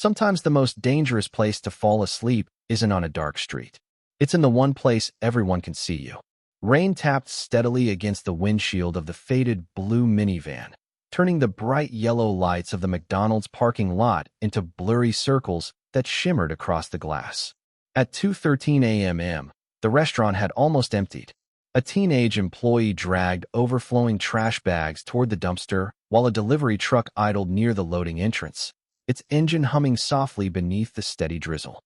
Sometimes the most dangerous place to fall asleep isn't on a dark street. It's in the one place everyone can see you. Rain tapped steadily against the windshield of the faded blue minivan, turning the bright yellow lights of the McDonald's parking lot into blurry circles that shimmered across the glass. At 2:13 a.m., the restaurant had almost emptied. A teenage employee dragged overflowing trash bags toward the dumpster while a delivery truck idled near the loading entrance, its engine humming softly beneath the steady drizzle.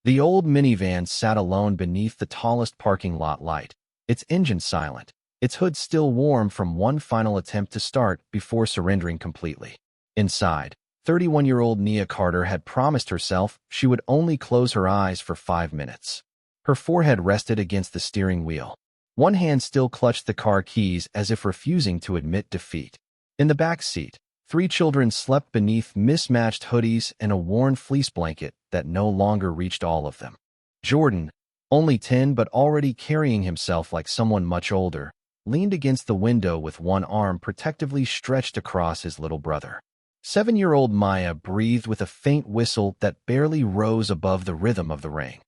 The old minivan sat alone beneath the tallest parking lot light, its engine silent, its hood still warm from one final attempt to start before surrendering completely. Inside, 31-year-old Nia Carter had promised herself she would only close her eyes for 5 minutes. Her forehead rested against the steering wheel. One hand still clutched the car keys as if refusing to admit defeat. In the back seat, 3 children slept beneath mismatched hoodies and a worn fleece blanket that no longer reached all of them. Jordan, only 10 but already carrying himself like someone much older, leaned against the window with one arm protectively stretched across his little brother. 7-year-old Maya breathed with a faint whistle that barely rose above the rhythm of the rain.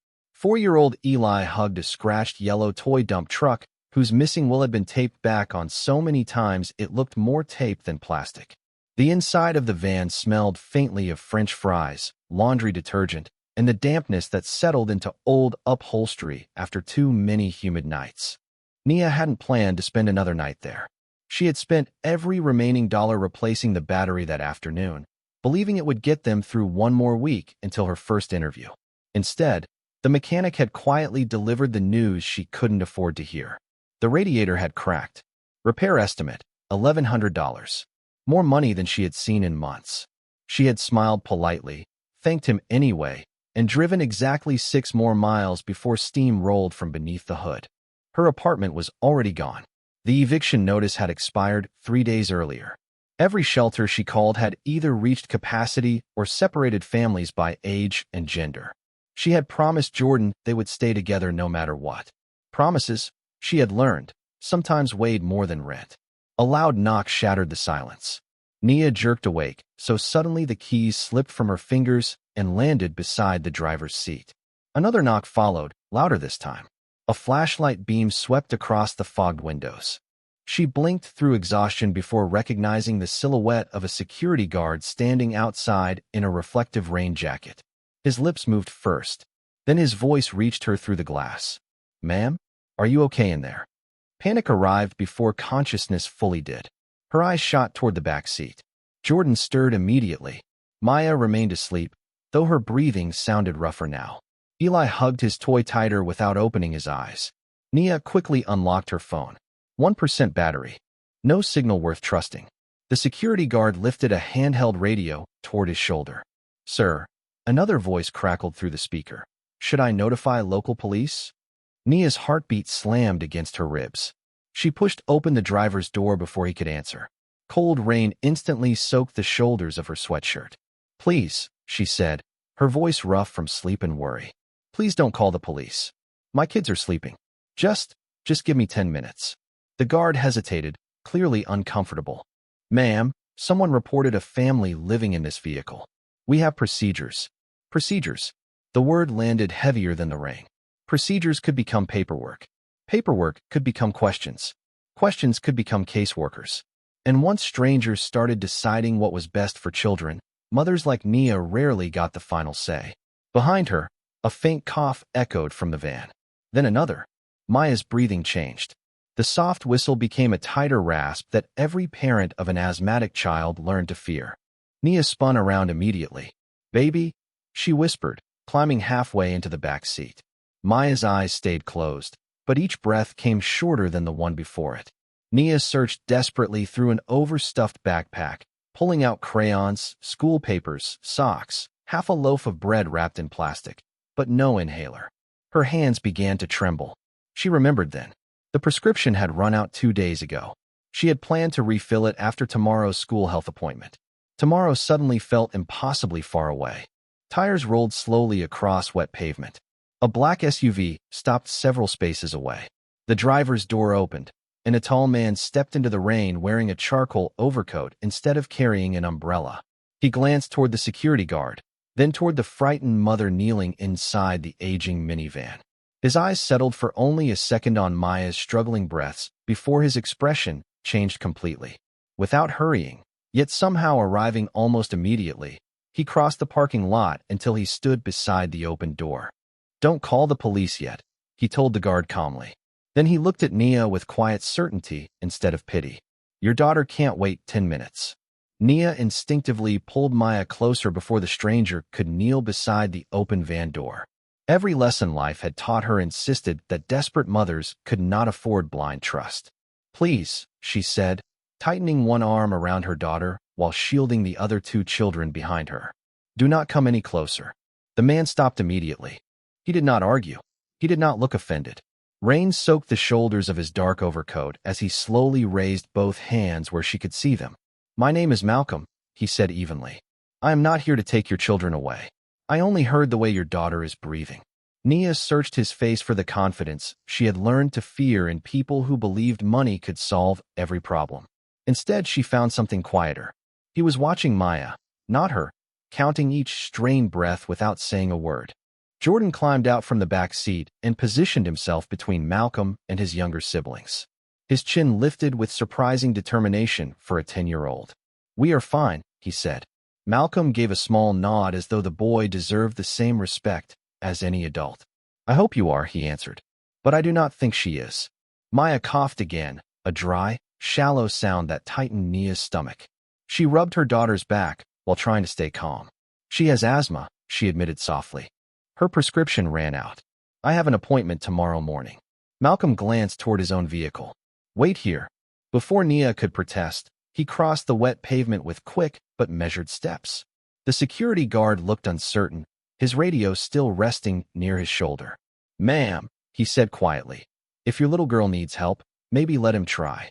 4-year-old Eli hugged a scratched yellow toy dump truck whose missing wheel had been taped back on so many times it looked more tape than plastic. The inside of the van smelled faintly of French fries, laundry detergent, and the dampness that settled into old upholstery after too many humid nights. Nia hadn't planned to spend another night there. She had spent every remaining dollar replacing the battery that afternoon, believing it would get them through one more week until her first interview. Instead, the mechanic had quietly delivered the news she couldn't afford to hear. The radiator had cracked. Repair estimate, $1,100. More money than she had seen in months. She had smiled politely, thanked him anyway, and driven exactly 6 more miles before steam rolled from beneath the hood. Her apartment was already gone. The eviction notice had expired 3 days earlier. Every shelter she called had either reached capacity or separated families by age and gender. She had promised Jordan they would stay together no matter what. Promises, she had learned, sometimes weighed more than rent. A loud knock shattered the silence. Nia jerked awake, so suddenly the keys slipped from her fingers and landed beside the driver's seat. Another knock followed, louder this time. A flashlight beam swept across the fogged windows. She blinked through exhaustion before recognizing the silhouette of a security guard standing outside in a reflective rain jacket. His lips moved first. Then his voice reached her through the glass. "Ma'am, are you okay in there?" Panic arrived before consciousness fully did. Her eyes shot toward the back seat. Jordan stirred immediately. Maya remained asleep, though her breathing sounded rougher now. Eli hugged his toy tighter without opening his eyes. Nia quickly unlocked her phone. 1% battery. No signal worth trusting. The security guard lifted a handheld radio toward his shoulder. "Sir," another voice crackled through the speaker. "Should I notify local police?" Nia's heartbeat slammed against her ribs. She pushed open the driver's door before he could answer. Cold rain instantly soaked the shoulders of her sweatshirt. "Please," she said, her voice rough from sleep and worry. "Please don't call the police. My kids are sleeping. Just give me 10 minutes." The guard hesitated, clearly uncomfortable. "Ma'am, someone reported a family living in this vehicle. We have procedures." Procedures. The word landed heavier than the rain. Procedures could become paperwork. Paperwork could become questions. Questions could become caseworkers. And once strangers started deciding what was best for children, mothers like Nia rarely got the final say. Behind her, a faint cough echoed from the van. Then another. Maya's breathing changed. The soft whistle became a tighter rasp that every parent of an asthmatic child learned to fear. Nia spun around immediately. "Baby," she whispered, climbing halfway into the back seat. Maya's eyes stayed closed, but each breath came shorter than the one before it. Nia searched desperately through an overstuffed backpack, pulling out crayons, school papers, socks, half a loaf of bread wrapped in plastic, but no inhaler. Her hands began to tremble. She remembered then. The prescription had run out 2 days ago. She had planned to refill it after tomorrow's school health appointment. Tomorrow suddenly felt impossibly far away. Tires rolled slowly across wet pavement. A black SUV stopped several spaces away. The driver's door opened, and a tall man stepped into the rain wearing a charcoal overcoat instead of carrying an umbrella. He glanced toward the security guard, then toward the frightened mother kneeling inside the aging minivan. His eyes settled for only a second on Maya's struggling breaths before his expression changed completely. Without hurrying, yet somehow arriving almost immediately, he crossed the parking lot until he stood beside the open door. "Don't call the police yet," he told the guard calmly. Then he looked at Nia with quiet certainty instead of pity. "Your daughter can't wait 10 minutes. Nia instinctively pulled Maya closer before the stranger could kneel beside the open van door. Every lesson life had taught her insisted that desperate mothers could not afford blind trust. "Please," she said, tightening one arm around her daughter while shielding the other two children behind her. "Do not come any closer." The man stopped immediately. He did not argue. He did not look offended. Rain soaked the shoulders of his dark overcoat as he slowly raised both hands where she could see them. "My name is Malcolm," he said evenly. "I am not here to take your children away. I only heard the way your daughter is breathing." Nia searched his face for the confidence she had learned to fear in people who believed money could solve every problem. Instead, she found something quieter. He was watching Maya, not her, counting each strained breath without saying a word. Jordan climbed out from the back seat and positioned himself between Malcolm and his younger siblings. His chin lifted with surprising determination for a 10-year-old. "We are fine," he said. Malcolm gave a small nod as though the boy deserved the same respect as any adult. "I hope you are," he answered. "But I do not think she is." Maya coughed again, a dry, shallow sound that tightened Nia's stomach. She rubbed her daughter's back while trying to stay calm. "She has asthma," she admitted softly. "Her prescription ran out. I have an appointment tomorrow morning." Malcolm glanced toward his own vehicle. "Wait here." Before Nia could protest, he crossed the wet pavement with quick but measured steps. The security guard looked uncertain, his radio still resting near his shoulder. "Ma'am," he said quietly, "if your little girl needs help, maybe let him try."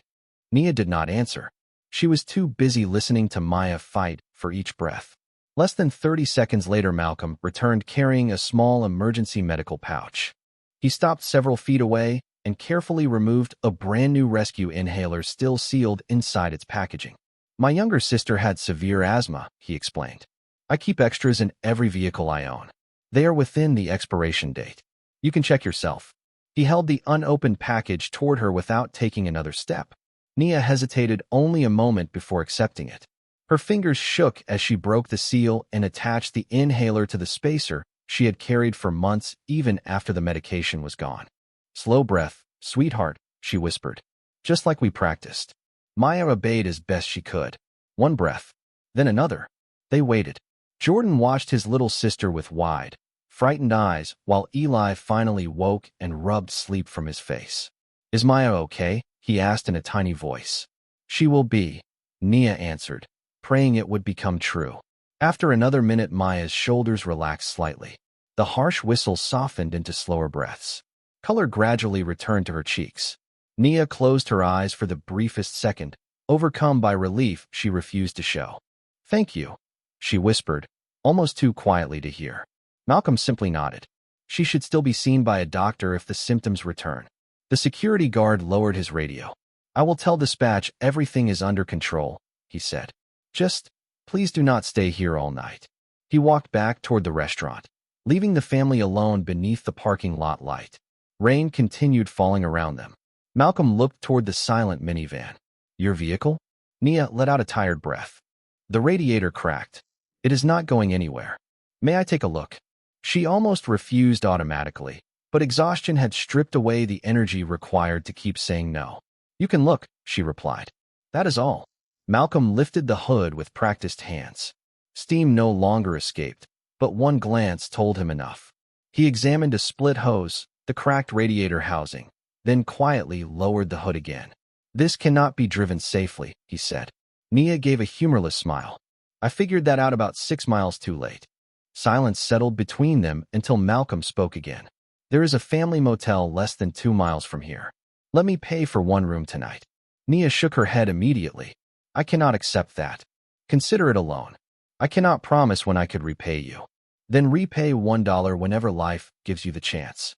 Nia did not answer. She was too busy listening to Maya fight for each breath. Less than 30 seconds later, Malcolm returned carrying a small emergency medical pouch. He stopped several feet away and carefully removed a brand-new rescue inhaler still sealed inside its packaging. "My younger sister had severe asthma," he explained. "I keep extras in every vehicle I own. They are within the expiration date. You can check yourself." He held the unopened package toward her without taking another step. Nia hesitated only a moment before accepting it. Her fingers shook as she broke the seal and attached the inhaler to the spacer she had carried for months even after the medication was gone. "Slow breath, sweetheart," she whispered. "Just like we practiced." Maya obeyed as best she could. One breath, then another. They waited. Jordan watched his little sister with wide, frightened eyes while Eli finally woke and rubbed sleep from his face. "Is Maya okay?" he asked in a tiny voice. "She will be," Nia answered, praying it would become true. After another minute, Maya's shoulders relaxed slightly. The harsh whistle softened into slower breaths. Color gradually returned to her cheeks. Nia closed her eyes for the briefest second, overcome by relief she refused to show. "Thank you," she whispered, almost too quietly to hear. Malcolm simply nodded. She should still be seen by a doctor if the symptoms return. The security guard lowered his radio. "I will tell dispatch everything is under control," he said. "Just, please do not stay here all night." He walked back toward the restaurant, leaving the family alone beneath the parking lot light. Rain continued falling around them. Malcolm looked toward the silent minivan. "Your vehicle?" Nia let out a tired breath. "The radiator cracked. It is not going anywhere. May I take a look?" She almost refused automatically, but exhaustion had stripped away the energy required to keep saying no. "You can look," she replied. "That is all." Malcolm lifted the hood with practiced hands. Steam no longer escaped, but one glance told him enough. He examined a split hose, the cracked radiator housing, then quietly lowered the hood again. "This cannot be driven safely," he said. Nia gave a humorless smile. "I figured that out about 6 miles too late." Silence settled between them until Malcolm spoke again. "There is a family motel less than 2 miles from here. Let me pay for one room tonight." Nia shook her head immediately. "I cannot accept that. Consider it a loan. I cannot promise when I could repay you. Then repay $1 whenever life gives you the chance."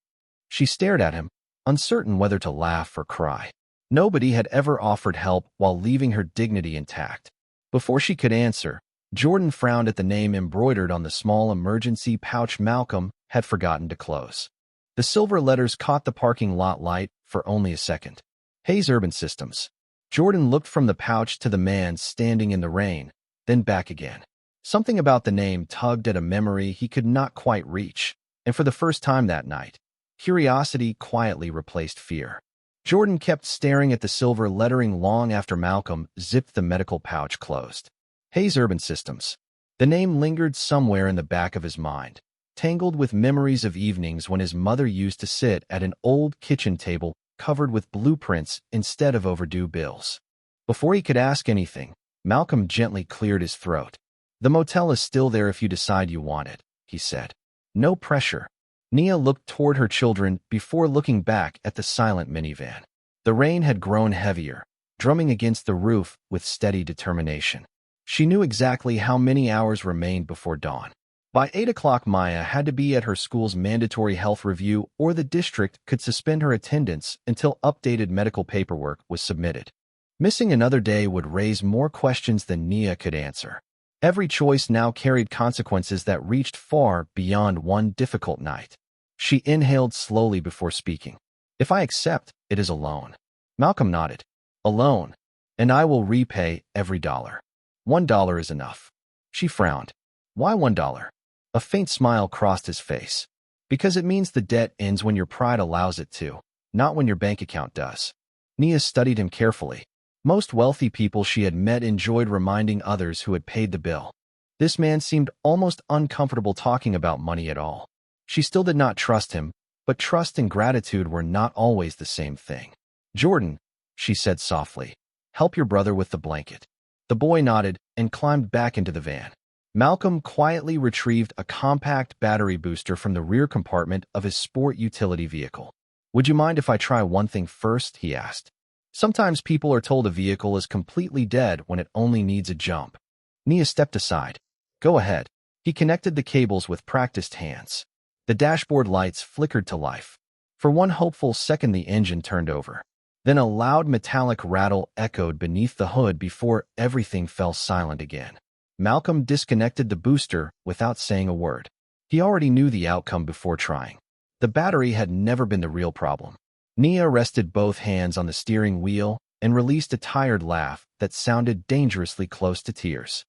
She stared at him, uncertain whether to laugh or cry. Nobody had ever offered help while leaving her dignity intact. Before she could answer, Jordan frowned at the name embroidered on the small emergency pouch Malcolm had forgotten to close. The silver letters caught the parking lot light for only a second. Hayes Urban Systems. Jordan looked from the pouch to the man standing in the rain, then back again. Something about the name tugged at a memory he could not quite reach, and for the first time that night, curiosity quietly replaced fear. Jordan kept staring at the silver lettering long after Malcolm zipped the medical pouch closed. Hayes Urban Systems. The name lingered somewhere in the back of his mind, tangled with memories of evenings when his mother used to sit at an old kitchen table covered with blueprints instead of overdue bills. Before he could ask anything, Malcolm gently cleared his throat. "The motel is still there if you decide you want it," he said. "No pressure." Nia looked toward her children before looking back at the silent minivan. The rain had grown heavier, drumming against the roof with steady determination. She knew exactly how many hours remained before dawn. By 8 o'clock, Maya had to be at her school's mandatory health review, or the district could suspend her attendance until updated medical paperwork was submitted. Missing another day would raise more questions than Nia could answer. Every choice now carried consequences that reached far beyond one difficult night. She inhaled slowly before speaking. "If I accept, it is a loan." Malcolm nodded. "A loan, and I will repay every dollar." $1 is enough." She frowned. "Why $1? A faint smile crossed his face. "Because it means the debt ends when your pride allows it to, not when your bank account does." Nia studied him carefully. Most wealthy people she had met enjoyed reminding others who had paid the bill. This man seemed almost uncomfortable talking about money at all. She still did not trust him, but trust and gratitude were not always the same thing. "Jordan," she said softly, "help your brother with the blanket." The boy nodded and climbed back into the van. Malcolm quietly retrieved a compact battery booster from the rear compartment of his sport utility vehicle. "Would you mind if I try one thing first?" he asked. Sometimes people are told a vehicle is completely dead when it only needs a jump. Nia stepped aside. "Go ahead." He connected the cables with practiced hands. The dashboard lights flickered to life. For one hopeful second, the engine turned over. Then a loud metallic rattle echoed beneath the hood before everything fell silent again. Malcolm disconnected the booster without saying a word. He already knew the outcome before trying. The battery had never been the real problem. Nia rested both hands on the steering wheel and released a tired laugh that sounded dangerously close to tears.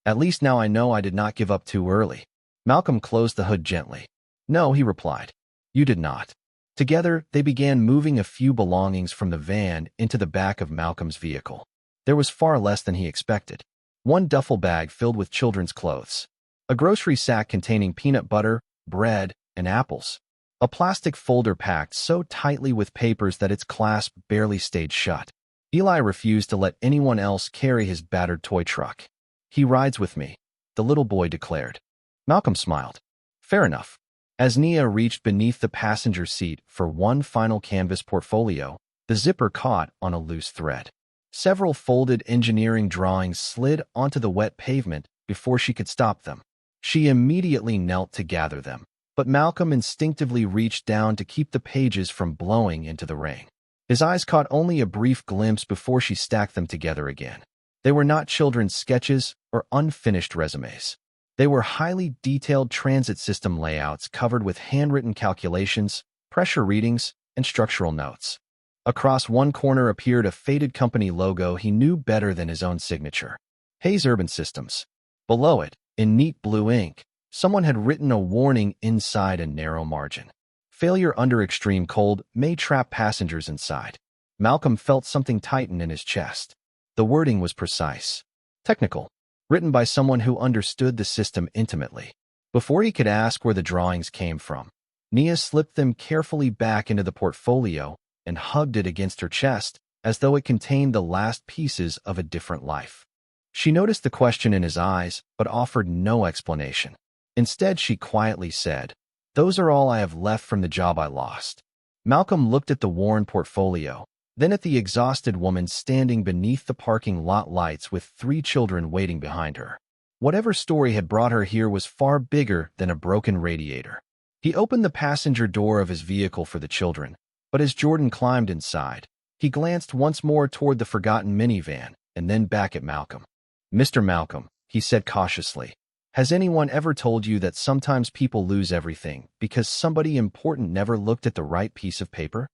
"At least now I know I did not give up too early." Malcolm closed the hood gently. "No," he replied. "You did not." Together, they began moving a few belongings from the van into the back of Malcolm's vehicle. There was far less than he expected. One duffel bag filled with children's clothes. A grocery sack containing peanut butter, bread, and apples. A plastic folder packed so tightly with papers that its clasp barely stayed shut. Eli refused to let anyone else carry his battered toy truck. "He rides with me," the little boy declared. Malcolm smiled. "Fair enough." As Nia reached beneath the passenger seat for one final canvas portfolio, the zipper caught on a loose thread. Several folded engineering drawings slid onto the wet pavement before she could stop them. She immediately knelt to gather them, but Malcolm instinctively reached down to keep the pages from blowing into the rain. His eyes caught only a brief glimpse before she stacked them together again. They were not children's sketches or unfinished resumes. They were highly detailed transit system layouts covered with handwritten calculations, pressure readings, and structural notes. Across one corner appeared a faded company logo he knew better than his own signature. Hayes Urban Systems. Below it, in neat blue ink, someone had written a warning inside a narrow margin. Failure under extreme cold may trap passengers inside. Malcolm felt something tighten in his chest. The wording was precise. Technical. Written by someone who understood the system intimately. Before he could ask where the drawings came from, Nia slipped them carefully back into the portfolio and hugged it against her chest as though it contained the last pieces of a different life. She noticed the question in his eyes, but offered no explanation. Instead, she quietly said, "Those are all I have left from the job I lost." Malcolm looked at the worn portfolio, then at the exhausted woman standing beneath the parking lot lights with 3 children waiting behind her. Whatever story had brought her here was far bigger than a broken radiator. He opened the passenger door of his vehicle for the children, but as Jordan climbed inside, he glanced once more toward the forgotten minivan and then back at Malcolm. "Mr. Malcolm," he said cautiously. Has anyone ever told you that sometimes people lose everything because somebody important never looked at the right piece of paper?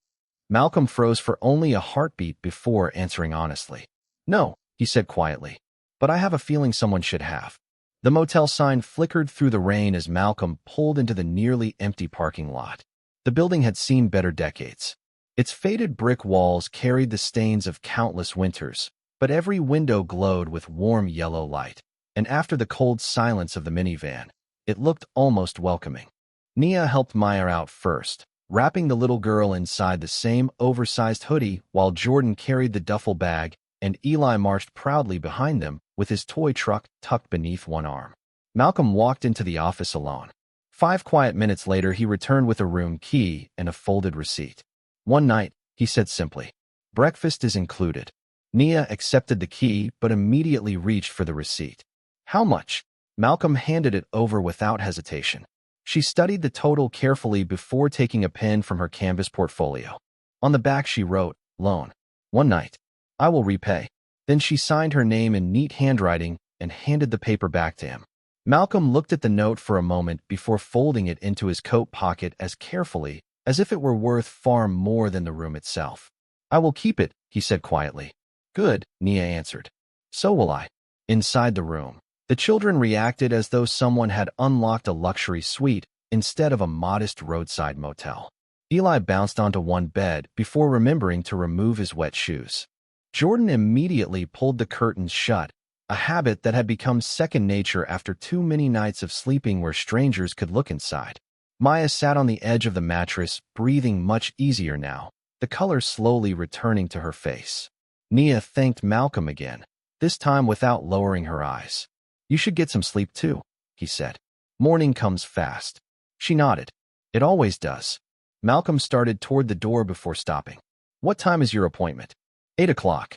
Malcolm froze for only a heartbeat before answering honestly. No, he said quietly, but I have a feeling someone should have. The motel sign flickered through the rain as Malcolm pulled into the nearly empty parking lot. The building had seen better decades. Its faded brick walls carried the stains of countless winters, but every window glowed with warm yellow light, and after the cold silence of the minivan, it looked almost welcoming. Nia helped Maya out first, wrapping the little girl inside the same oversized hoodie while Jordan carried the duffel bag and Eli marched proudly behind them with his toy truck tucked beneath one arm. Malcolm walked into the office alone. 5 quiet minutes later, he returned with a room key and a folded receipt. One night, he said simply, breakfast is included. Nia accepted the key but immediately reached for the receipt. How much? Malcolm handed it over without hesitation. She studied the total carefully before taking a pen from her canvas portfolio. On the back she wrote, loan. One night. I will repay. Then she signed her name in neat handwriting and handed the paper back to him. Malcolm looked at the note for a moment before folding it into his coat pocket as carefully as if it were worth far more than the room itself. I will keep it, he said quietly. Good, Nia answered. So will I. Inside the room, the children reacted as though someone had unlocked a luxury suite instead of a modest roadside motel. Eli bounced onto one bed before remembering to remove his wet shoes. Jordan immediately pulled the curtains shut, a habit that had become second nature after too many nights of sleeping where strangers could look inside. Maya sat on the edge of the mattress, breathing much easier now, the color slowly returning to her face. Nia thanked Malcolm again, this time without lowering her eyes. You should get some sleep too, he said. Morning comes fast. She nodded. It always does. Malcolm started toward the door before stopping. What time is your appointment? 8 o'clock.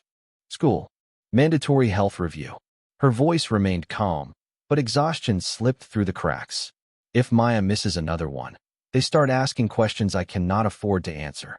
School. Mandatory health review. Her voice remained calm, but exhaustion slipped through the cracks. If Maya misses another one, they start asking questions I cannot afford to answer.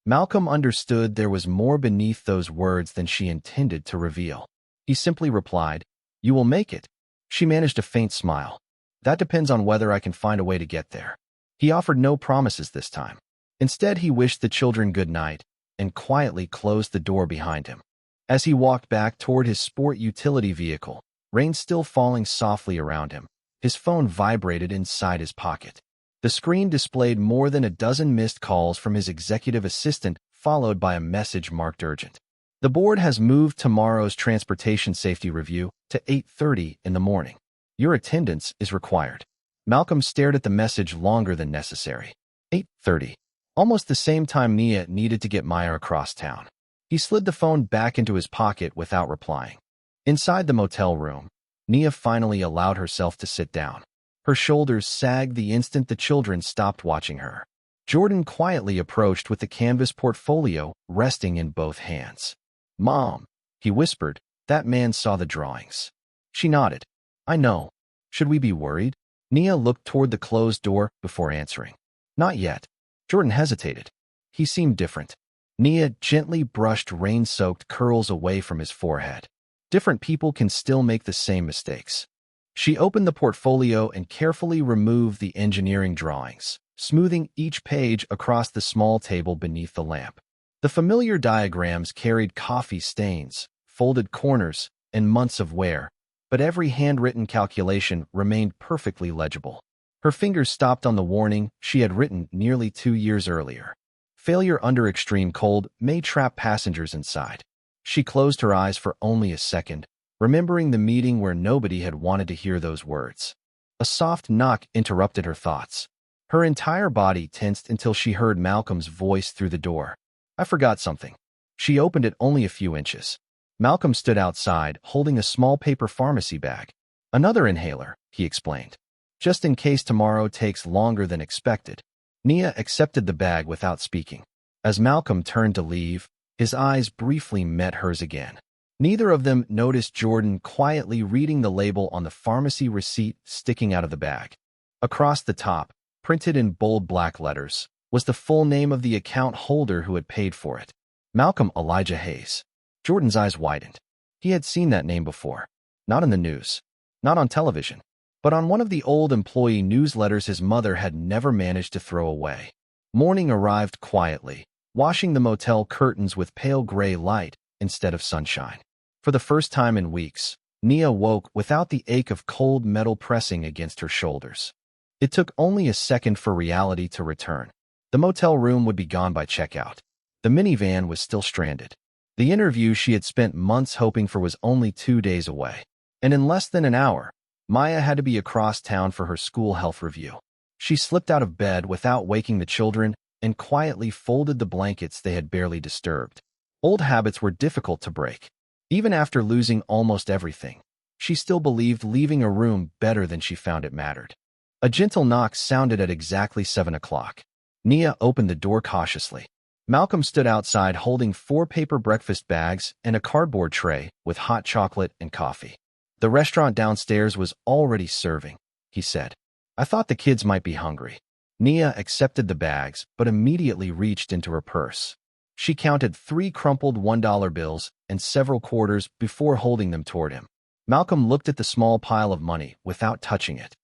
Malcolm understood there was more beneath those words than she intended to reveal. He simply replied, You will make it. She managed a faint smile. That depends on whether I can find a way to get there. He offered no promises this time. Instead, he wished the children good night and quietly closed the door behind him. As he walked back toward his sport utility vehicle, rain still falling softly around him, his phone vibrated inside his pocket. The screen displayed more than a dozen missed calls from his executive assistant, followed by a message marked urgent. The board has moved tomorrow's transportation safety review to 8:30 in the morning. Your attendance is required. Malcolm stared at the message longer than necessary. 8:30. Almost the same time Nia needed to get Maya across town. He slid the phone back into his pocket without replying. Inside the motel room, Nia finally allowed herself to sit down. Her shoulders sagged the instant the children stopped watching her. Jordan quietly approached with the canvas portfolio resting in both hands. Mom, he whispered, that man saw the drawings. She nodded. I know. Should we be worried? Nia looked toward the closed door before answering. Not yet. Jordan hesitated. He seemed different. Nia gently brushed rain-soaked curls away from his forehead. Different people can still make the same mistakes. She opened the portfolio and carefully removed the engineering drawings, smoothing each page across the small table beneath the lamp. The familiar diagrams carried coffee stains, folded corners, and months of wear, but every handwritten calculation remained perfectly legible. Her fingers stopped on the warning she had written nearly 2 years earlier. Failure under extreme cold may trap passengers inside. She closed her eyes for only a second, remembering the meeting where nobody had wanted to hear those words. A soft knock interrupted her thoughts. Her entire body tensed until she heard Malcolm's voice through the door. I forgot something. She opened it only a few inches. Malcolm stood outside, holding a small paper pharmacy bag. Another inhaler, he explained. Just in case tomorrow takes longer than expected. Nia accepted the bag without speaking. As Malcolm turned to leave, his eyes briefly met hers again. Neither of them noticed Jordan quietly reading the label on the pharmacy receipt sticking out of the bag. Across the top, printed in bold black letters, was the full name of the account holder who had paid for it. Malcolm Elijah Hayes. Jordan's eyes widened. He had seen that name before. Not in the news. Not on television, but on one of the old employee newsletters his mother had never managed to throw away. Morning arrived quietly, washing the motel curtains with pale gray light instead of sunshine. For the first time in weeks, Nia woke without the ache of cold metal pressing against her shoulders. It took only a second for reality to return. The motel room would be gone by checkout. The minivan was still stranded. The interview she had spent months hoping for was only 2 days away. And in less than an hour, Maya had to be across town for her school health review. She slipped out of bed without waking the children and quietly folded the blankets they had barely disturbed. Old habits were difficult to break. Even after losing almost everything, she still believed leaving a room better than she found it mattered. A gentle knock sounded at exactly 7 o'clock. Nia opened the door cautiously. Malcolm stood outside holding 4 paper breakfast bags and a cardboard tray with hot chocolate and coffee. The restaurant downstairs was already serving, he said. I thought the kids might be hungry. Nia accepted the bags, but immediately reached into her purse. She counted 3 crumpled $1 bills and several quarters before holding them toward him. Malcolm looked at the small pile of money without touching it.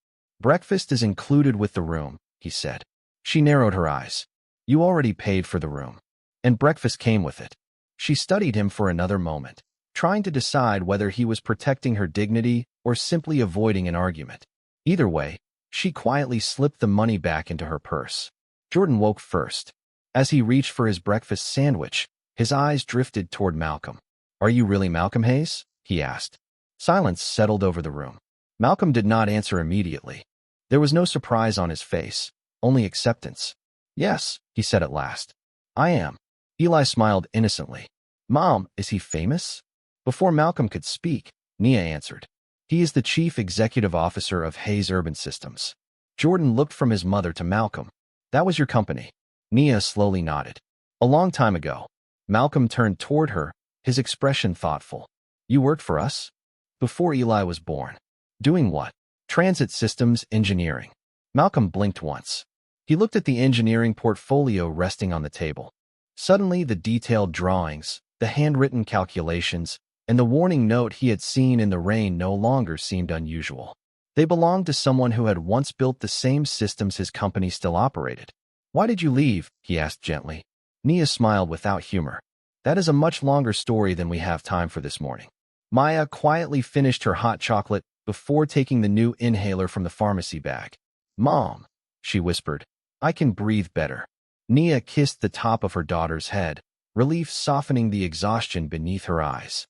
Breakfast is included with the room, he said. She narrowed her eyes. You already paid for the room. And breakfast came with it. She studied him for another moment, trying to decide whether he was protecting her dignity or simply avoiding an argument. Either way, she quietly slipped the money back into her purse. Jordan woke first. As he reached for his breakfast sandwich, his eyes drifted toward Malcolm. Are you really Malcolm Hayes? He asked. Silence settled over the room. Malcolm did not answer immediately. There was no surprise on his face, only acceptance. Yes, he said at last. I am. Eli smiled innocently. Mom, is he famous? Before Malcolm could speak, Nia answered. He is the chief executive officer of Hayes Urban Systems. Jordan looked from his mother to Malcolm. That was your company. Nia slowly nodded. A long time ago. Malcolm turned toward her, his expression thoughtful. You worked for us? Before Eli was born. Doing what? Transit systems engineering. Malcolm blinked once. He looked at the engineering portfolio resting on the table. Suddenly, the detailed drawings, the handwritten calculations, and the warning note he had seen in the rain no longer seemed unusual. They belonged to someone who had once built the same systems his company still operated. Why did you leave? He asked gently. Nia smiled without humor. That is a much longer story than we have time for this morning. Maya quietly finished her hot chocolate before taking the new inhaler from the pharmacy bag. Mom, she whispered, I can breathe better. Nia kissed the top of her daughter's head, relief softening the exhaustion beneath her eyes.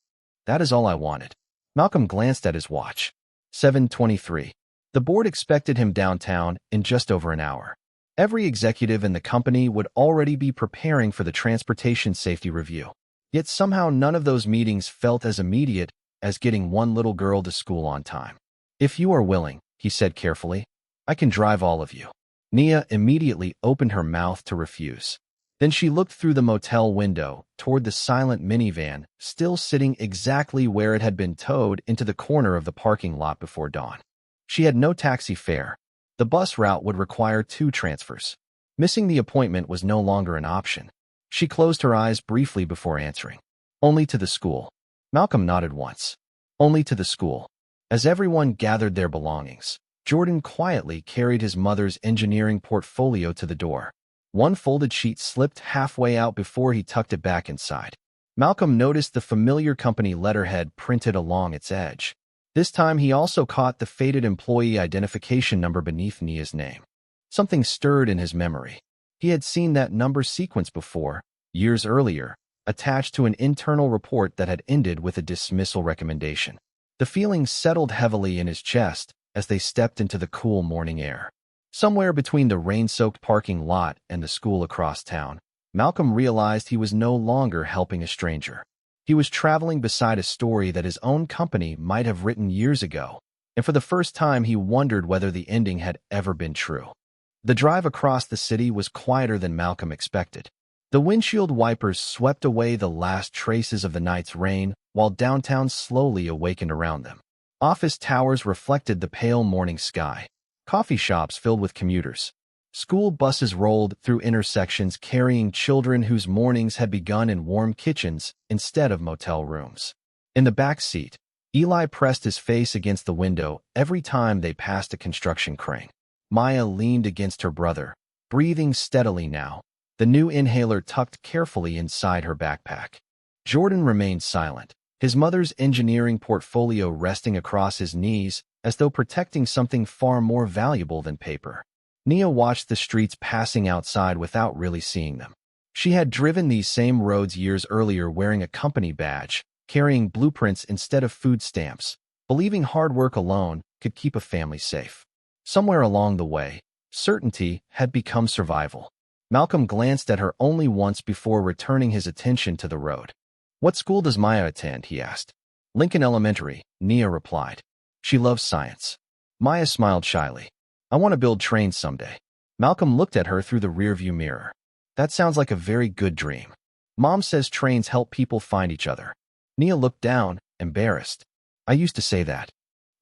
That is all I wanted. Malcolm glanced at his watch. 7:23. The board expected him downtown in just over an hour. Every executive in the company would already be preparing for the transportation safety review. Yet somehow none of those meetings felt as immediate as getting one little girl to school on time. If you are willing, he said carefully, I can drive all of you. Nia immediately opened her mouth to refuse. Then she looked through the motel window toward the silent minivan, still sitting exactly where it had been towed into the corner of the parking lot before dawn. She had no taxi fare. The bus route would require 2 transfers. Missing the appointment was no longer an option. She closed her eyes briefly before answering. Only to the school. Malcolm nodded once. Only to the school. As everyone gathered their belongings, Jordan quietly carried his mother's engineering portfolio to the door. One folded sheet slipped halfway out before he tucked it back inside. Malcolm noticed the familiar company letterhead printed along its edge. This time he also caught the faded employee identification number beneath Nia's name. Something stirred in his memory. He had seen that number sequence before, years earlier, attached to an internal report that had ended with a dismissal recommendation. The feeling settled heavily in his chest as they stepped into the cool morning air. Somewhere between the rain-soaked parking lot and the school across town, Malcolm realized he was no longer helping a stranger. He was traveling beside a story that his own company might have written years ago, and for the first time he wondered whether the ending had ever been true. The drive across the city was quieter than Malcolm expected. The windshield wipers swept away the last traces of the night's rain, while downtown slowly awakened around them. Office towers reflected the pale morning sky. Coffee shops filled with commuters. School buses rolled through intersections carrying children whose mornings had begun in warm kitchens instead of motel rooms. In the back seat, Eli pressed his face against the window every time they passed a construction crane. Maya leaned against her brother, breathing steadily now, the new inhaler tucked carefully inside her backpack. Jordan remained silent, his mother's engineering portfolio resting across his knees as though protecting something far more valuable than paper. Nia watched the streets passing outside without really seeing them. She had driven these same roads years earlier wearing a company badge, carrying blueprints instead of food stamps, believing hard work alone could keep a family safe. Somewhere along the way, certainty had become survival. Malcolm glanced at her only once before returning his attention to the road. "What school does Maya attend?" he asked. "Lincoln Elementary," Nia replied. "She loves science." Maya smiled shyly. "I want to build trains someday." Malcolm looked at her through the rearview mirror. "That sounds like a very good dream. Mom says trains help people find each other." Nia looked down, embarrassed. "I used to say that."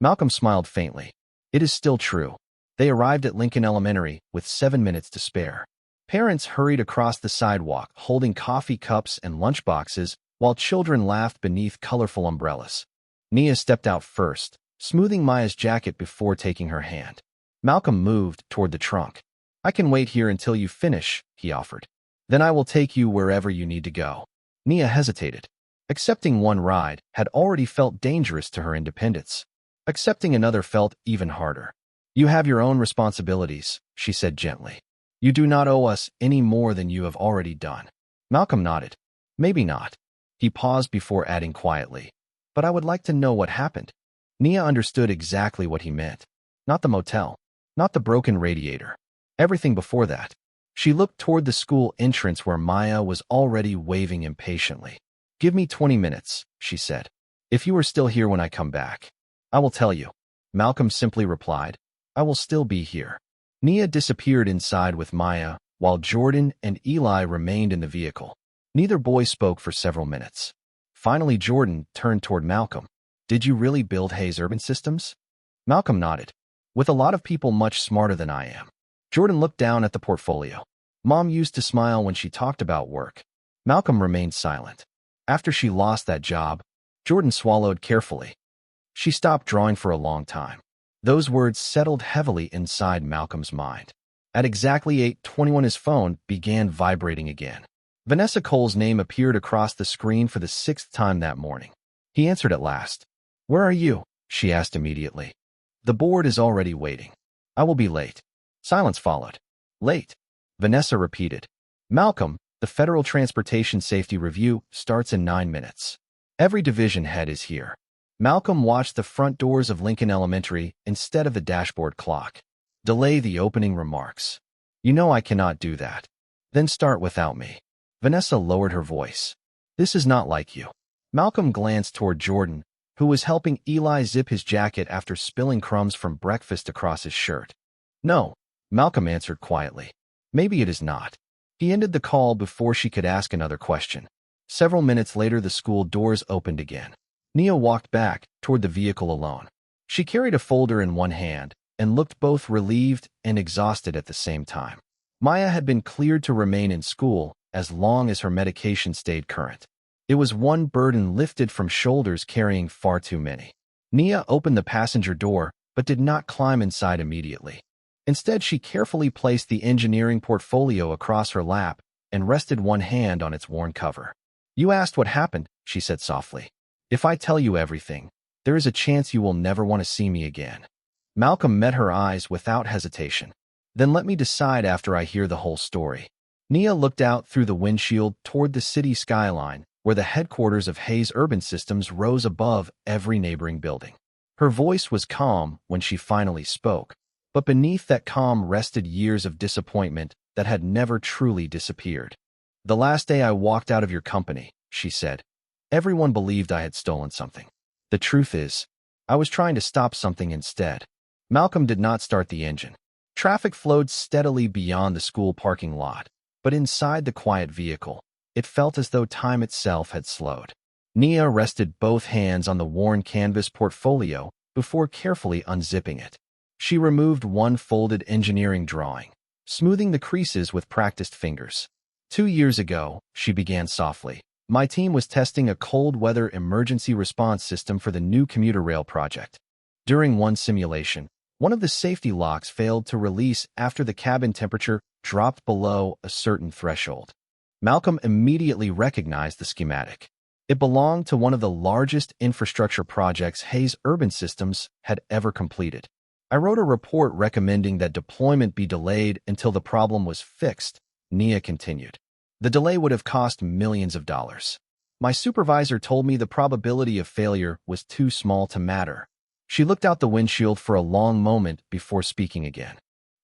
Malcolm smiled faintly. "It is still true." They arrived at Lincoln Elementary with 7 minutes to spare. Parents hurried across the sidewalk, holding coffee cups and lunchboxes, while children laughed beneath colorful umbrellas. Nia stepped out first, smoothing Maya's jacket before taking her hand. Malcolm moved toward the trunk. "I can wait here until you finish," he offered. "Then I will take you wherever you need to go." Nia hesitated. Accepting one ride had already felt dangerous to her independence. Accepting another felt even harder. "You have your own responsibilities," she said gently. "You do not owe us any more than you have already done." Malcolm nodded. "Maybe not." He paused before adding quietly, "But I would like to know what happened." Nia understood exactly what he meant. Not the motel. Not the broken radiator. Everything before that. She looked toward the school entrance where Maya was already waving impatiently. "Give me 20 minutes, she said. "If you are still here when I come back, I will tell you." Malcolm simply replied, "I will still be here." Nia disappeared inside with Maya, while Jordan and Eli remained in the vehicle. Neither boy spoke for several minutes. Finally, Jordan turned toward Malcolm. "Did you really build Hayes Urban Systems?" Malcolm nodded. "With a lot of people much smarter than I am." Jordan looked down at the portfolio. Mom used to smile when she talked about work. Malcolm remained silent. After she lost that job, Jordan swallowed carefully. She stopped drawing for a long time. Those words settled heavily inside Malcolm's mind. At exactly 8:21, his phone began vibrating again. Vanessa Cole's name appeared across the screen for the 6th time that morning. He answered at last. "Where are you?" she asked immediately. "The board is already waiting. I will be late." Silence followed. "Late?" Vanessa repeated. "Malcolm, the Federal Transportation Safety Review starts in 9 minutes. Every division head is here." Malcolm watched the front doors of Lincoln Elementary instead of the dashboard clock. "Delay the opening remarks. You know I cannot do that. Then start without me." Vanessa lowered her voice. "This is not like you." Malcolm glanced toward Jordan, who was helping Eli zip his jacket after spilling crumbs from breakfast across his shirt. "No," Malcolm answered quietly. "Maybe it is not." He ended the call before she could ask another question. Several minutes later, the school doors opened again. Nia walked back toward the vehicle alone. She carried a folder in one hand and looked both relieved and exhausted at the same time. Maya had been cleared to remain in school as long as her medication stayed current. It was one burden lifted from shoulders carrying far too many. Nia opened the passenger door but did not climb inside immediately. Instead, she carefully placed the engineering portfolio across her lap and rested one hand on its worn cover. "You asked what happened," she said softly. "If I tell you everything, there is a chance you will never want to see me again." Malcolm met her eyes without hesitation. "Then let me decide after I hear the whole story." Nia looked out through the windshield toward the city skyline, where the headquarters of Hayes Urban Systems rose above every neighboring building. Her voice was calm when she finally spoke, but beneath that calm rested years of disappointment that had never truly disappeared. "The last day I walked out of your company," she said, "everyone believed I had stolen something. The truth is, I was trying to stop something instead." Malcolm did not start the engine. Traffic flowed steadily beyond the school parking lot, but inside the quiet vehicle, it felt as though time itself had slowed. Nia rested both hands on the worn canvas portfolio before carefully unzipping it. She removed one folded engineering drawing, smoothing the creases with practiced fingers. 2 years ago, she began softly, My team was testing a cold weather emergency response system for the new commuter rail project. During one simulation, one of the safety locks failed to release after the cabin temperature dropped below a certain threshold. Malcolm immediately recognized the schematic. It belonged to one of the largest infrastructure projects Hayes Urban Systems had ever completed. I wrote a report recommending that deployment be delayed until the problem was fixed, Nia continued. The delay would have cost millions of dollars. My supervisor told me the probability of failure was too small to matter. She looked out the windshield for a long moment before speaking again.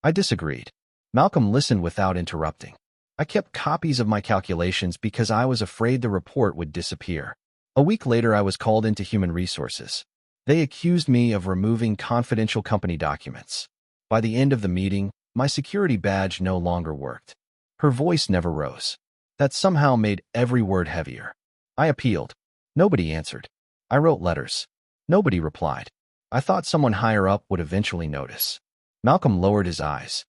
I disagreed. Malcolm listened without interrupting. I kept copies of my calculations because I was afraid the report would disappear. A week later, I was called into Human Resources. They accused me of removing confidential company documents. By the end of the meeting, my security badge no longer worked. Her voice never rose. That somehow made every word heavier. I appealed. Nobody answered. I wrote letters. Nobody replied. I thought someone higher up would eventually notice. Malcolm lowered his eyes.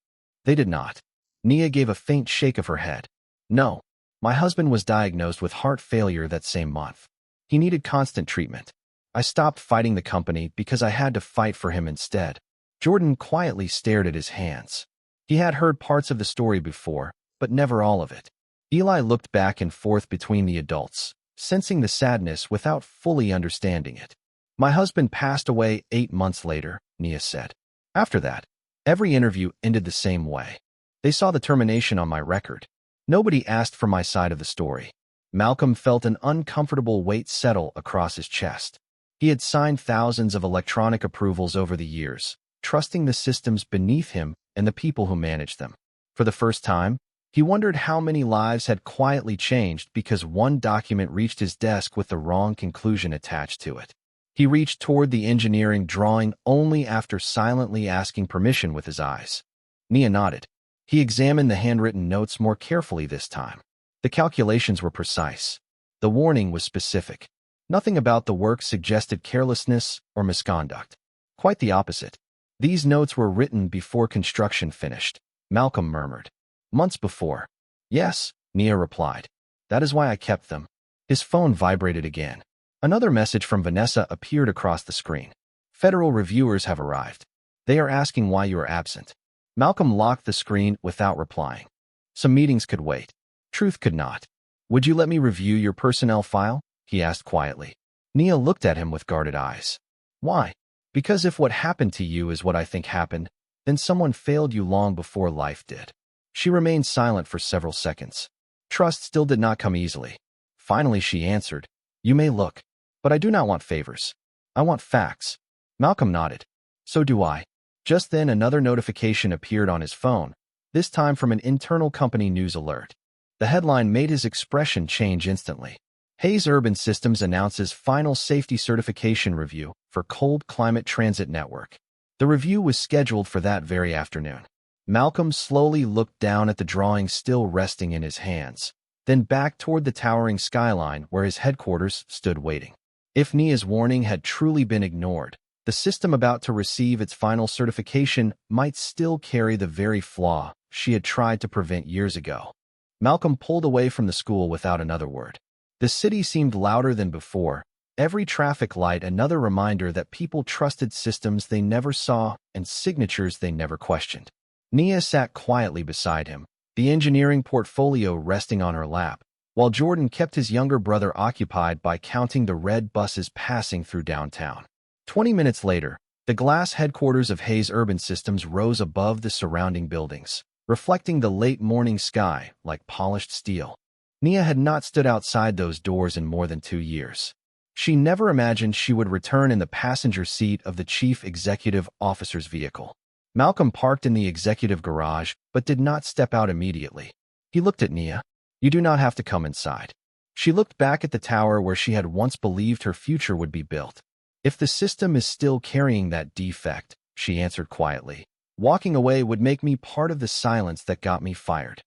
They did not. Nia gave a faint shake of her head. No. My husband was diagnosed with heart failure that same month. He needed constant treatment. I stopped fighting the company because I had to fight for him instead. Jordan quietly stared at his hands. He had heard parts of the story before, but never all of it. Eli looked back and forth between the adults, sensing the sadness without fully understanding it. My husband passed away 8 months later, Nia said. After that, every interview ended the same way. They saw the termination on my record. Nobody asked for my side of the story. Malcolm felt an uncomfortable weight settle across his chest. He had signed thousands of electronic approvals over the years, trusting the systems beneath him and the people who managed them. For the first time, he wondered how many lives had quietly changed because one document reached his desk with the wrong conclusion attached to it. He reached toward the engineering drawing only after silently asking permission with his eyes. Nia nodded. He examined the handwritten notes more carefully this time. The calculations were precise. The warning was specific. Nothing about the work suggested carelessness or misconduct. Quite the opposite. These notes were written before construction finished, Malcolm murmured. Months before. Yes, Nia replied. That is why I kept them. His phone vibrated again. Another message from Vanessa appeared across the screen. Federal reviewers have arrived. They are asking why you are absent. Malcolm locked the screen without replying. Some meetings could wait. Truth could not. Would you let me review your personnel file? He asked quietly. Nia looked at him with guarded eyes. Why? Because if what happened to you is what I think happened, then someone failed you long before life did. She remained silent for several seconds. Trust still did not come easily. Finally, she answered, You may look, but I do not want favors. I want facts. Malcolm nodded. So do I. Just then, another notification appeared on his phone, this time from an internal company news alert. The headline made his expression change instantly. Hayes Urban Systems announces final safety certification review for cold climate transit network. The review was scheduled for that very afternoon. Malcolm slowly looked down at the drawing still resting in his hands, then back toward the towering skyline where his headquarters stood waiting. If Nia's warning had truly been ignored, the system about to receive its final certification might still carry the very flaw she had tried to prevent years ago. Malcolm pulled away from the school without another word. The city seemed louder than before, every traffic light another reminder that people trusted systems they never saw and signatures they never questioned. Nia sat quietly beside him, the engineering portfolio resting on her lap, while Jordan kept his younger brother occupied by counting the red buses passing through downtown. 20 minutes later, the glass headquarters of Hayes Urban Systems rose above the surrounding buildings, reflecting the late morning sky like polished steel. Nia had not stood outside those doors in more than 2 years. She never imagined she would return in the passenger seat of the chief executive officer's vehicle. Malcolm parked in the executive garage, but did not step out immediately. He looked at Nia. You do not have to come inside. She looked back at the tower where she had once believed her future would be built. If the system is still carrying that defect, she answered quietly, walking away would make me part of the silence that got me fired.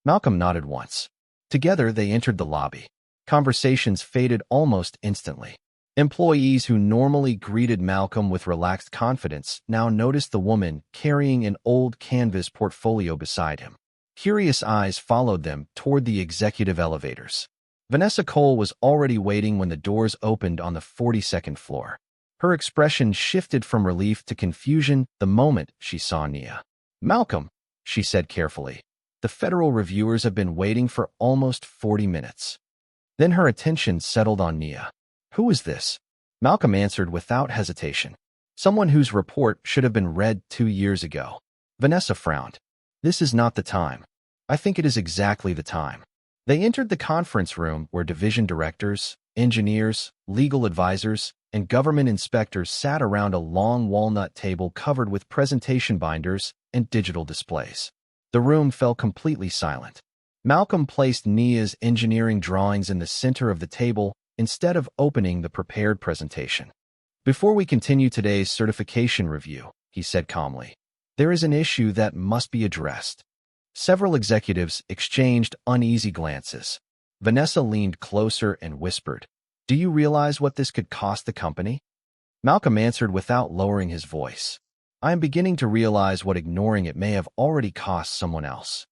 Malcolm nodded once. Together, they entered the lobby. Conversations faded almost instantly. Employees who normally greeted Malcolm with relaxed confidence now noticed the woman carrying an old canvas portfolio beside him. Curious eyes followed them toward the executive elevators. Vanessa Cole was already waiting when the doors opened on the 42nd floor. Her expression shifted from relief to confusion the moment she saw Nia. "Malcolm," she said carefully. "The federal reviewers have been waiting for almost 40 minutes. Then her attention settled on Nia. "Who is this?" Malcolm answered without hesitation. "Someone whose report should have been read 2 years ago." Vanessa frowned. "This is not the time. I think it is exactly the time." They entered the conference room where division directors, engineers, legal advisors, and government inspectors sat around a long walnut table covered with presentation binders and digital displays. The room fell completely silent. Malcolm placed Nia's engineering drawings in the center of the table instead of opening the prepared presentation. "Before we continue today's certification review," he said calmly, "there is an issue that must be addressed." Several executives exchanged uneasy glances. Vanessa leaned closer and whispered, "Do you realize what this could cost the company?" Malcolm answered without lowering his voice, "I am beginning to realize what ignoring it may have already cost someone else."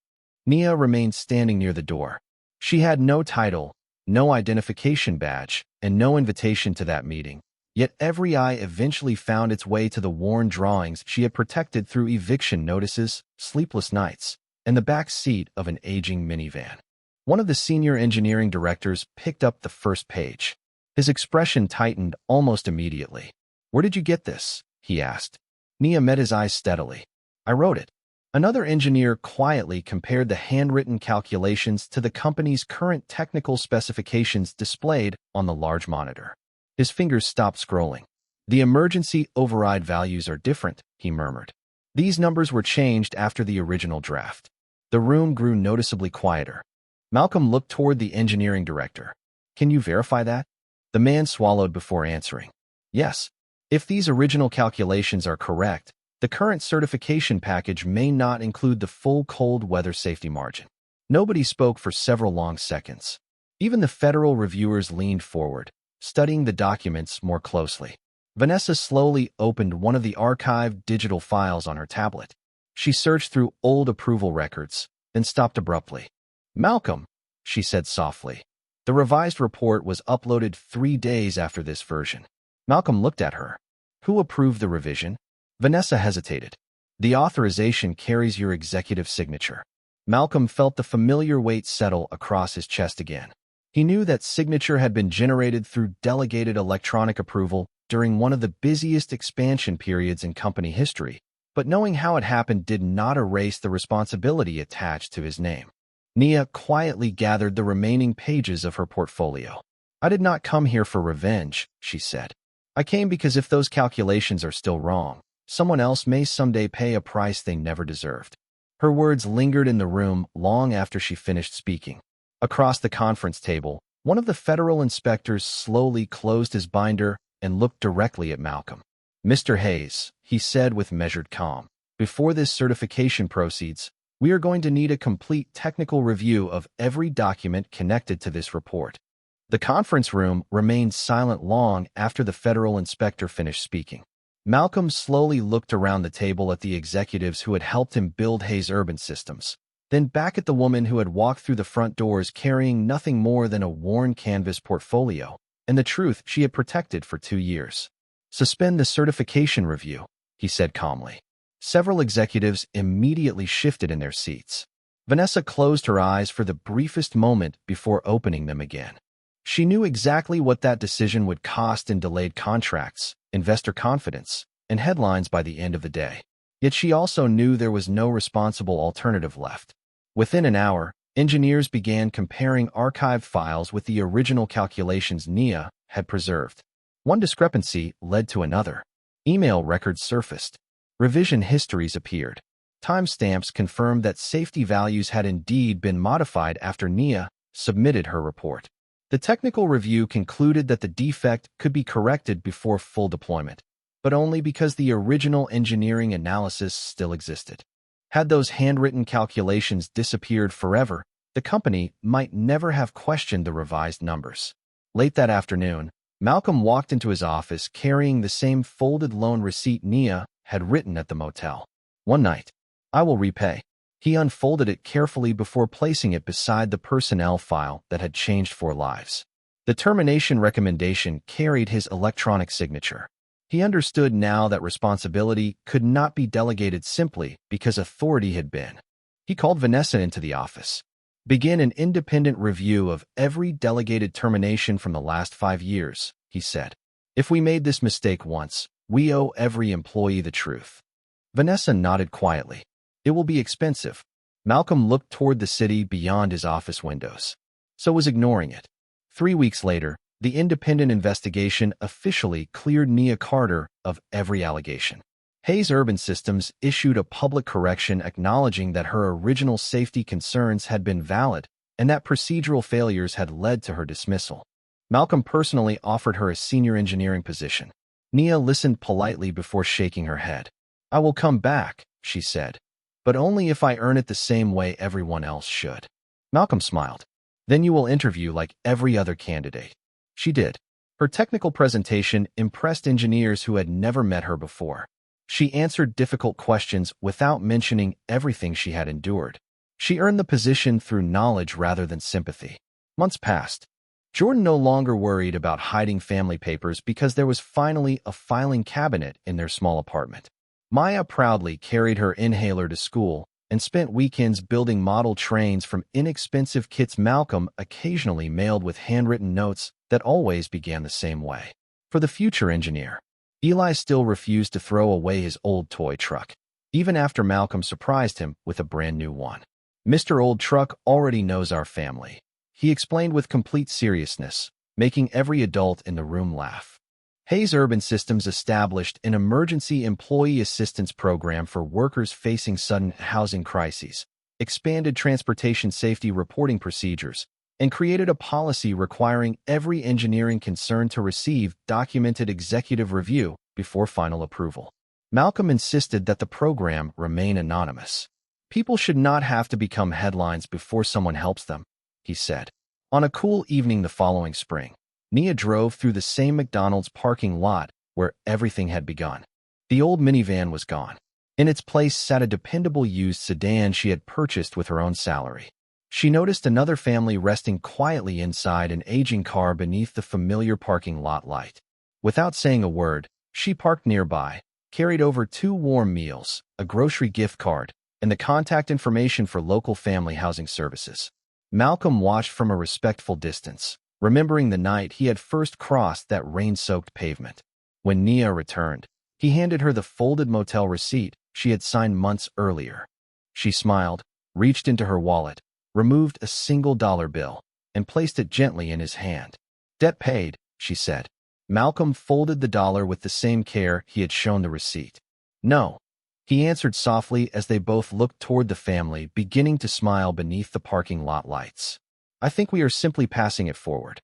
Nia remained standing near the door. She had no title, no identification badge, and no invitation to that meeting. Yet every eye eventually found its way to the worn drawings she had protected through eviction notices, sleepless nights, and the back seat of an aging minivan. One of the senior engineering directors picked up the first page. His expression tightened almost immediately. "Where did you get this?" he asked. Nia met his eyes steadily. "I wrote it." Another engineer quietly compared the handwritten calculations to the company's current technical specifications displayed on the large monitor. His fingers stopped scrolling. "The emergency override values are different," he murmured. "These numbers were changed after the original draft." The room grew noticeably quieter. Malcolm looked toward the engineering director. "Can you verify that?" The man swallowed before answering. "Yes. If these original calculations are correct, the current certification package may not include the full cold weather safety margin." Nobody spoke for several long seconds. Even the federal reviewers leaned forward, studying the documents more closely. Vanessa slowly opened one of the archived digital files on her tablet. She searched through old approval records, then stopped abruptly. "Malcolm," she said softly. "The revised report was uploaded 3 days after this version." Malcolm looked at her. "Who approved the revision?" Vanessa hesitated. "The authorization carries your executive signature." Malcolm felt the familiar weight settle across his chest again. He knew that signature had been generated through delegated electronic approval during one of the busiest expansion periods in company history, but knowing how it happened did not erase the responsibility attached to his name. Nia quietly gathered the remaining pages of her portfolio. "I did not come here for revenge," she said. "I came because if those calculations are still wrong, someone else may someday pay a price they never deserved." Her words lingered in the room long after she finished speaking. Across the conference table, one of the federal inspectors slowly closed his binder and looked directly at Malcolm. "Mr. Hayes," he said with measured calm, "before this certification proceeds, we are going to need a complete technical review of every document connected to this report." The conference room remained silent long after the federal inspector finished speaking. Malcolm slowly looked around the table at the executives who had helped him build Hayes Urban Systems, then back at the woman who had walked through the front doors carrying nothing more than a worn canvas portfolio and the truth she had protected for 2 years. "Suspend the certification review," he said calmly. Several executives immediately shifted in their seats. Vanessa closed her eyes for the briefest moment before opening them again. She knew exactly what that decision would cost in delayed contracts, investor confidence, and headlines by the end of the day. Yet she also knew there was no responsible alternative left. Within an hour, engineers began comparing archived files with the original calculations Nia had preserved. One discrepancy led to another. Email records surfaced. Revision histories appeared. Timestamps confirmed that safety values had indeed been modified after Nia submitted her report. The technical review concluded that the defect could be corrected before full deployment, but only because the original engineering analysis still existed. Had those handwritten calculations disappeared forever, the company might never have questioned the revised numbers. Late that afternoon, Malcolm walked into his office carrying the same folded loan receipt Nia had written at the motel. "One night. I will repay." He unfolded it carefully before placing it beside the personnel file that had changed 4 lives. The termination recommendation carried his electronic signature. He understood now that responsibility could not be delegated simply because authority had been. He called Vanessa into the office. "Begin an independent review of every delegated termination from the last 5 years," he said. "If we made this mistake once, we owe every employee the truth." Vanessa nodded quietly. "It will be expensive." Malcolm looked toward the city beyond his office windows. So was ignoring it. 3 weeks later, the independent investigation officially cleared Nia Carter of every allegation. Hayes Urban Systems issued a public correction acknowledging that her original safety concerns had been valid and that procedural failures had led to her dismissal. Malcolm personally offered her a senior engineering position. Nia listened politely before shaking her head. "I will come back," she said, "but only if I earn it the same way everyone else should." Malcolm smiled. "Then you will interview like every other candidate." She did. Her technical presentation impressed engineers who had never met her before. She answered difficult questions without mentioning everything she had endured. She earned the position through knowledge rather than sympathy. Months passed. Jordan no longer worried about hiding family papers because there was finally a filing cabinet in their small apartment. Maya proudly carried her inhaler to school and spent weekends building model trains from inexpensive kits Malcolm occasionally mailed with handwritten notes that always began the same way. For the future engineer, Eli still refused to throw away his old toy truck, even after Malcolm surprised him with a brand new one. "Mr. Old Truck already knows our family," he explained with complete seriousness, making every adult in the room laugh. Hayes Urban Systems established an emergency employee assistance program for workers facing sudden housing crises, expanded transportation safety reporting procedures, and created a policy requiring every engineering concern to receive documented executive review before final approval. Malcolm insisted that the program remain anonymous. "People should not have to become headlines before someone helps them," he said. On a cool evening the following spring, Nia drove through the same McDonald's parking lot where everything had begun. The old minivan was gone. In its place sat a dependable used sedan she had purchased with her own salary. She noticed another family resting quietly inside an aging car beneath the familiar parking lot light. Without saying a word, she parked nearby, carried over 2 warm meals, a grocery gift card, and the contact information for local family housing services. Malcolm watched from a respectful distance, remembering the night he had first crossed that rain-soaked pavement. When Nia returned, he handed her the folded motel receipt she had signed months earlier. She smiled, reached into her wallet, removed a single dollar bill, and placed it gently in his hand. "Debt paid," she said. Malcolm folded the dollar with the same care he had shown the receipt. "No," he answered softly as they both looked toward the family beginning to smile beneath the parking lot lights. "I think we are simply passing it forward."